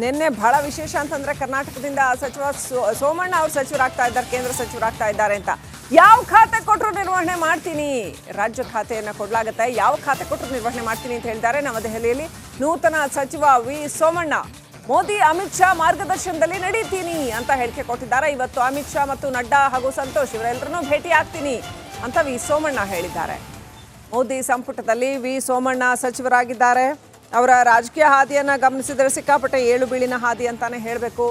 ನಿನ್ನೆ ಬಹಳ ವಿಶೇಷ ಅಂತಂದ್ರೆ ಕರ್ನಾಟಕದಿಂದ ಸಚಿವ ಸೋಮಣ್ಣ ಅವರು ಸಚಿವರಾಗ್ತಾ ಇದ್ದಾರೆ, ಕೇಂದ್ರ ಸಚಿವರಾಗ್ತಾ ಇದ್ದಾರೆ ಅಂತ. ಯಾವ ಖಾತೆ ಕೊಟ್ಟರು ನಿರ್ವಹಣೆ ಮಾಡ್ತೀನಿ, ರಾಜ್ಯ ಖಾತೆಯನ್ನು ಕೊಡಲಾಗುತ್ತೆ, ಯಾವ ಖಾತೆ ಕೊಟ್ಟರು ನಿರ್ವಹಣೆ ಮಾಡ್ತೀನಿ ಅಂತ ಹೇಳಿದ್ದಾರೆ. ನವದೆಹಲಿಯಲ್ಲಿ ನೂತನ ಸಚಿವ ವಿ ಸೋಮಣ್ಣ ಮೋದಿ ಅಮಿತ್ ಶಾ ಮಾರ್ಗದರ್ಶನದಲ್ಲಿ ನಡೀತೀನಿ ಅಂತ ಹೇಳಿಕೆ ಕೊಟ್ಟಿದ್ದಾರೆ. ಇವತ್ತು ಅಮಿತ್ ಶಾ ಮತ್ತು ನಡ್ಡಾ ಹಾಗೂ ಸಂತೋಷ್ ಇವರೆಲ್ಲರನ್ನೂ ಭೇಟಿ ಆಗ್ತೀನಿ ಅಂತ ವಿ ಸೋಮಣ್ಣ ಹೇಳಿದ್ದಾರೆ. ಮೋದಿ ಸಂಪುಟದಲ್ಲಿ ವಿ ಸೋಮಣ್ಣ ಸಚಿವರಾಗಿದ್ದಾರೆ. ಅವರ ರಾಜಕೀಯ ಹಾದಿಯನ್ನು ಗಮನಿಸಿದರೆ ಸಿಕ್ಕಾಪಟ್ಟೆ ಏಳು ಬೀಳಿನ ಹಾದಿ ಅಂತಾನೆ ಹೇಳಬೇಕು.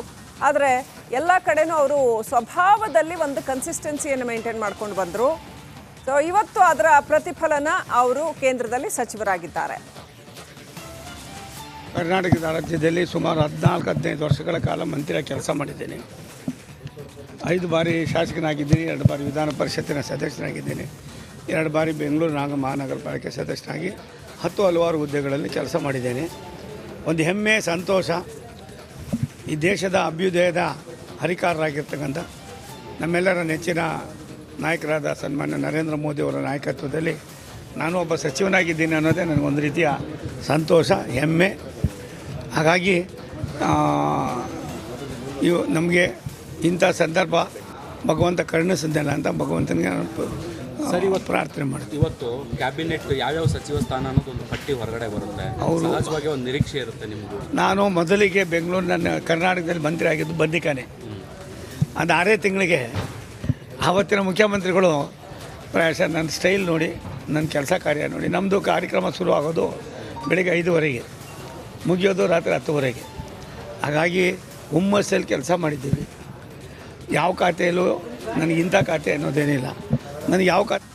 ಆದರೆ ಎಲ್ಲ ಕಡೆನೂ ಅವರು ಸ್ವಭಾವದಲ್ಲಿ ಒಂದು ಕನ್ಸಿಸ್ಟೆನ್ಸಿಯನ್ನು ಮೇಂಟೈನ್ ಮಾಡ್ಕೊಂಡು ಬಂದರು. ಸೊ ಇವತ್ತು ಅದರ ಪ್ರತಿಫಲನ ಅವರು ಕೇಂದ್ರದಲ್ಲಿ ಸಚಿವರಾಗಿದ್ದಾರೆ. ಕರ್ನಾಟಕದ ರಾಜ್ಯದಲ್ಲಿ ಸುಮಾರು 14-15 ವರ್ಷಗಳ ಕಾಲ ಮಂತ್ರಿ ಕೆಲಸ ಮಾಡಿದ್ದೇನೆ. 5 ಬಾರಿ ಶಾಸಕನಾಗಿದ್ದೀನಿ, 2 ಬಾರಿ ವಿಧಾನ ಪರಿಷತ್ತಿನ ಸದಸ್ಯನಾಗಿದ್ದೀನಿ, 2 ಬಾರಿ ಬೆಂಗಳೂರು ಮಹಾನಗರ ಪಾಲಿಕೆ ಸದಸ್ಯನಾಗಿ ಹಲವಾರು ಹುದ್ದೆಗಳಲ್ಲಿ ಕೆಲಸ ಮಾಡಿದ್ದೇನೆ. ಒಂದು ಹೆಮ್ಮೆ, ಸಂತೋಷ. ಈ ದೇಶದ ಅಭ್ಯುದಯದ ಹರಿಕಾರರಾಗಿರ್ತಕ್ಕಂಥ ನಮ್ಮೆಲ್ಲರ ನೆಚ್ಚಿನ ನಾಯಕರಾದ ಸನ್ಮಾನ್ಯ ನರೇಂದ್ರ ಮೋದಿಯವರ ನಾಯಕತ್ವದಲ್ಲಿ ನಾನು ಒಬ್ಬ ಸಚಿವನಾಗಿದ್ದೀನಿ ಅನ್ನೋದೇ ನನಗೊಂದು ರೀತಿಯ ಸಂತೋಷ, ಹೆಮ್ಮೆ. ಹಾಗಾಗಿ ಇವು ನಮಗೆ ಇಂಥ ಸಂದರ್ಭ ಭಗವಂತ ಕರುಣಿಸಿದ್ದಲ್ಲ ಅಂತ ಭಗವಂತನಿಗೆ ಸರ್ ಇವತ್ತು ಪ್ರಾರ್ಥನೆ ಮಾಡ್ತೀವಿ. ಇವತ್ತು ಕ್ಯಾಬಿನೆಟ್ ಯಾವ್ಯಾವ ಸಚಿವ ಸ್ಥಾನ ಅನ್ನೋದು ಒಂದು ಪಟ್ಟಿ ಹೊರಗಡೆ ಬರುತ್ತೆ, ಅವರು ಸಹಜವಾಗಿ ಒಂದು ನಿರೀಕ್ಷೆ ಇರುತ್ತೆ ನಿಮಗೂ. ನಾನು ಮೊದಲಿಗೆ ಬೆಂಗಳೂರಿನ ಕರ್ನಾಟಕದಲ್ಲಿ ಮಂತ್ರಿ ಆಗಿದ್ದು ಬಂದಿಕಾನೆ. ಅದು 6 ತಿಂಗಳಿಗೆ ಆವತ್ತಿನ ಮುಖ್ಯಮಂತ್ರಿಗಳು ಪ್ರಾಯಶಃ ನನ್ನ ಸ್ಟೈಲ್ ನೋಡಿ, ನನ್ನ ಕೆಲಸ ಕಾರ್ಯ ನೋಡಿ, ನಮ್ಮದು ಕಾರ್ಯಕ್ರಮ ಶುರು ಆಗೋದು ಬೆಳಗ್ಗೆ 5ವರೆಗೆ, ಮುಗಿಯೋದು ರಾತ್ರಿ 10ವರೆಗೆ. ಹಾಗಾಗಿ ಹುಮ್ಮಸ್ಸಲ್ಲಿ ಕೆಲಸ ಮಾಡಿದ್ದೀವಿ. ಯಾವ ಖಾತೆಯಲ್ಲೂ ನನಗೆ ಇಂಥ ಖಾತೆ ಅನ್ನೋದೇನಿಲ್ಲ. ನನಗೆ ಯಾವ ಖಾತೆ.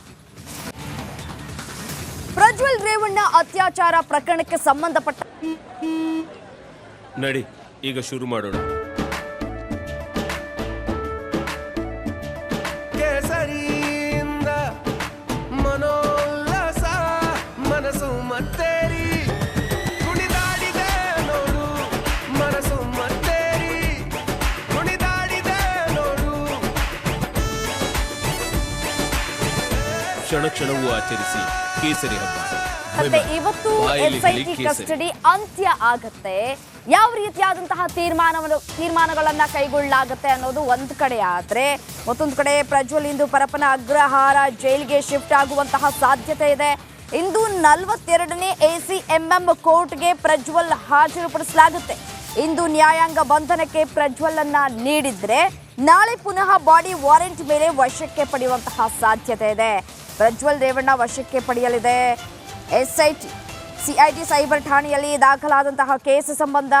ಪ್ರಜ್ವಲ್ ರೇವಣ್ಣ ಅತ್ಯಾಚಾರ ಪ್ರಕರಣಕ್ಕೆ ಸಂಬಂಧಪಟ್ಟ ನಡಿ ಈಗ ಶುರು ಮಾಡೋಣ. ಕೇಸರಿಯಿಂದ ಮನೋಲ್ಲಾಸ ಮನಸ್ಸು ಮತ್ತೇರಿ ಕುಣಿದಾಡಿದೆ ನೋಡು, ಮನಸ್ಸು ಮತ್ತೇರಿ ಕುಣಿದಾಡಿದೆ ನೋಡು. ಕ್ಷಣ ಕ್ಷಣವೂ ಆಚರಿಸಿ ಕೇಸರಿ ಹಬ್ಬ. ಮತ್ತೆ ಇವತ್ತು ಎಸ್ಐಟಿ ಕಸ್ಟಡಿ ಅಂತ್ಯ ಆಗತ್ತೆ. ಯಾವ ರೀತಿಯಾದಂತಹ ತೀರ್ಮಾನಗಳನ್ನ ಕೈಗೊಳ್ಳಲಾಗುತ್ತೆ ಅನ್ನೋದು ಒಂದು ಕಡೆ ಆದ್ರೆ, ಮತ್ತೊಂದು ಕಡೆ ಪ್ರಜ್ವಲ್ ಇಂದು ಪರಪ್ಪನ ಅಗ್ರಹಾರ ಜೈಲಿಗೆ ಶಿಫ್ಟ್ ಆಗುವಂತಹ ಸಾಧ್ಯತೆ ಇದೆ. ಇಂದು 42ನೇ ACMM ಕೋರ್ಟ್ಗೆ ಪ್ರಜ್ವಲ್ ಹಾಜರುಪಡಿಸಲಾಗುತ್ತೆ. ಇಂದು ನ್ಯಾಯಾಂಗ ಬಂಧನಕ್ಕೆ ಪ್ರಜ್ವಲ್ ಅನ್ನ ನೀಡಿದ್ರೆ ನಾಳೆ ಪುನಃ ಬಾಡಿ ವಾರೆಂಟ್ ಮೇಲೆ ವಶಕ್ಕೆ ಪಡೆಯುವಂತಹ ಸಾಧ್ಯತೆ ಇದೆ. ಪ್ರಜ್ವಲ್ ರೇವಣ್ಣ ವಶಕ್ಕೆ ಪಡೆಯಲಿದೆ ಎಸ್ಐಟಿ. CID ಸೈಬರ್ ಠಾಣೆಯಲ್ಲಿ ದಾಖಲಾದಂತಹ ಕೇಸ್ ಸಂಬಂಧ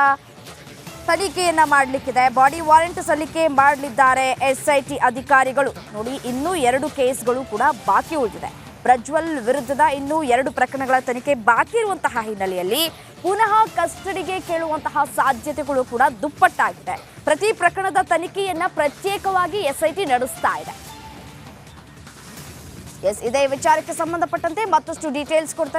ತನಿಖೆಯನ್ನ ಮಾಡಲಿಕ್ಕಿದೆ. ಬಾಡಿ ವಾರೆಂಟ್ ಸಲ್ಲಿಕೆ ಮಾಡಲಿದ್ದಾರೆ SIT ಅಧಿಕಾರಿಗಳು. ನೋಡಿ, ಇನ್ನೂ 2 ಕೇಸ್ಗಳು ಕೂಡ ಬಾಕಿ ಉಳಿದಿದೆ. ಪ್ರಜ್ವಲ್ ವಿರುದ್ಧದ ಇನ್ನೂ 2 ಪ್ರಕರಣಗಳ ತನಿಖೆ ಬಾಕಿ ಇರುವಂತಹ ಹಿನ್ನೆಲೆಯಲ್ಲಿ ಪುನಃ ಕಸ್ಟಡಿಗೆ ಕೇಳುವಂತಹ ಸಾಧ್ಯತೆಗಳು ಕೂಡ ದುಪ್ಪಟ್ಟಾಗಿದೆ. ಪ್ರತಿ ಪ್ರಕರಣದ ತನಿಖೆಯನ್ನ ಪ್ರತ್ಯೇಕವಾಗಿ SIT ನಡೆಸ್ತಾ ಇದೆ. ಇದೇ ವಿಚಾರಕ್ಕೆ ಸಂಬಂಧಪಟ್ಟಂತೆ ಮತ್ತಷ್ಟು ಡೀಟೇಲ್ಸ್ ಕೊಡ್ತಾರೆ